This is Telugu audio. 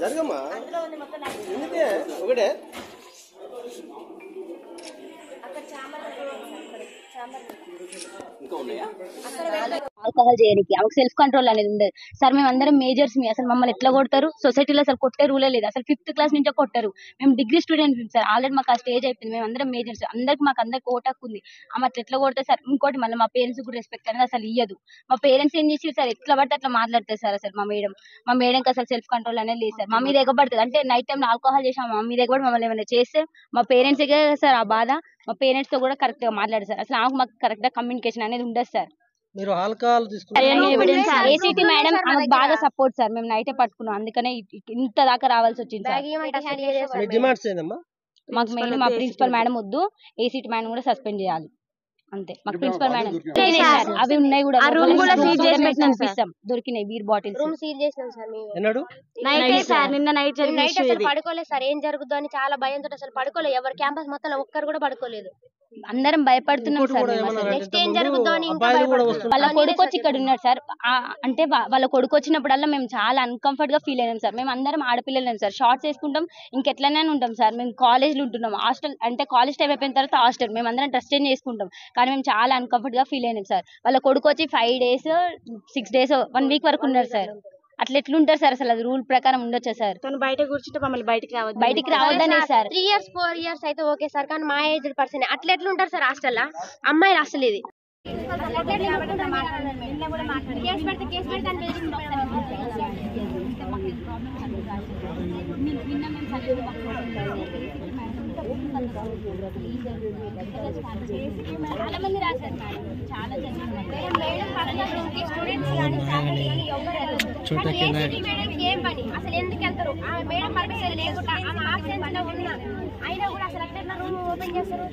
జరగమ్మా ఒకటే ఆల్కహాల్ చేయడానికి ఆమెకు సెల్ఫ్ కంట్రోల్ అనేది ఉండదు సార్. మేము అందరం మేజర్స్ అసలు మమ్మల్ని ఎట్లా కొడతారు? సొసైటీలో అసలు కొట్టే రూలే లేదు. అసలు 5th క్లాస్ నుంచే కొట్టారు. మేము డిగ్రీ స్టూడెంట్స్ సార్. ఆల్రెడీ మాకు ఆ స్టేజ్ అయిపోయింది. మేము అందరం మేజర్స్. అందరికి ఓటాకు ఉంది. ఆమె అట్లా ఎట్లా కొడతారు సార్? ఇంకోటి మళ్ళీ మా పేరెంట్స్ కూడా రెస్పెక్ట్ అనేది అసలు ఇయ్యదు. మా పేరెంట్స్ ఏం చేసి సార్ ఎట్లా పడితే అట్లా మాట్లాడతారు సార్. అసలు మా మేడంకి అసలు సెల్ఫ్ కంట్రోల్ అనేది లేదు సార్. మా మీద ఎగబడుతుంది. అంటే నైట్ టైం ఆల్కహాల్ చేసాం మా మీద ఎగబడి మమ్మల్ని ఏమైనా చేస్తే మా పేరెంట్స్ సార్ ఆ బాధ. మా పేరెంట్స్ తో కూడా కరెక్ట్ గా మాట్లాడారు సార్. అసలు మాకు కరెక్ట్ గా కమ్యూనికేషన్ అనేది ఉండదు సార్. మీరు ఆల్కహాల్ ఏసీటీ మేడం ఆమెకు బాగా సపోర్ట్ సార్. మేము నైటే పట్టుకున్నాం. అందుకనే ఇంత దాకా రావాల్సి వచ్చింది సార్. మాకు మెయిన్ మా ప్రిన్సిపల్ మేడం వద్దు, ఏసీటీ మేడం కూడా సస్పెండ్ చేయాలి అంతే. మాకు ప్రిన్సిపల్ మేడం అవి ఉన్నాయి కూడా దొరికినాయి బీర్ బాటిల్స్ నిన్న నైట్ అసలు పడుకోలేదు సార్. ఏం జరుగుతుందో అని చాలా భయంతో అసలు పడుకోలేదు. ఎవరు క్యాంపస్ మొత్తం ఒక్కరు కూడా పడుకోలేదు. అందరం భయపడుతున్నాం సార్. నెక్స్ట్ ఏం జరుగుతుందో అని వాళ్ళ కొడుకు వచ్చి ఇక్కడ ఉన్నాడు సార్. అంటే వాళ్ళ కొడుకు వచ్చినప్పుడల్లా మేము చాలా అన్కంఫర్ట్ గా ఫీల్ అయినాం సార్. మేము అందరం ఆడపిల్లలేం సార్. షార్ట్స్ వేసుకుంటాం, ఇంకెట్లనే ఉంటాం సార్. మేము కాలేజ్లో ఉంటున్నాం. హాస్టల్ అంటే కాలేజ్ టైం అయిపోయిన తర్వాత హాస్టల్ మేము అందరం డ్రెస్ చేంజ్ చేసుకుంటాం. కానీ మేము చాలా అన్కంఫర్ట్ గా ఫీల్ అయినాం సార్. వాళ్ళ కొడుకు వచ్చి 5 days 6 days 1 week వరకు ఉన్నారు సార్. అట్లా ఎట్లుంటారు సార్? అసలు అది రూల్ ప్రకారం ఉండొచ్చా సార్? తను బయట కూర్చుంటే మమ్మల్ని బయటికి రావద్దనే సార్. 3 years 4 years అయితే ఓకే సార్. కానీ మా ఏజ్ పర్సన్ అట్లా ఎట్లుంటారు సార్ హాస్టల్లో? అమ్మాయిలు అసలు ఇది చాలా మంది రాశారు మేడం. చాలా ఏం పని అసలు ఎందుకు వెళ్తారు? మేడం పర్మిషన్ లేకుండా ఆమె ఆబ్సెన్స్ లో ఉన్నా అయినా కూడా అసలు అట్లా రూమ్ ఓపెన్ చేస్తారు.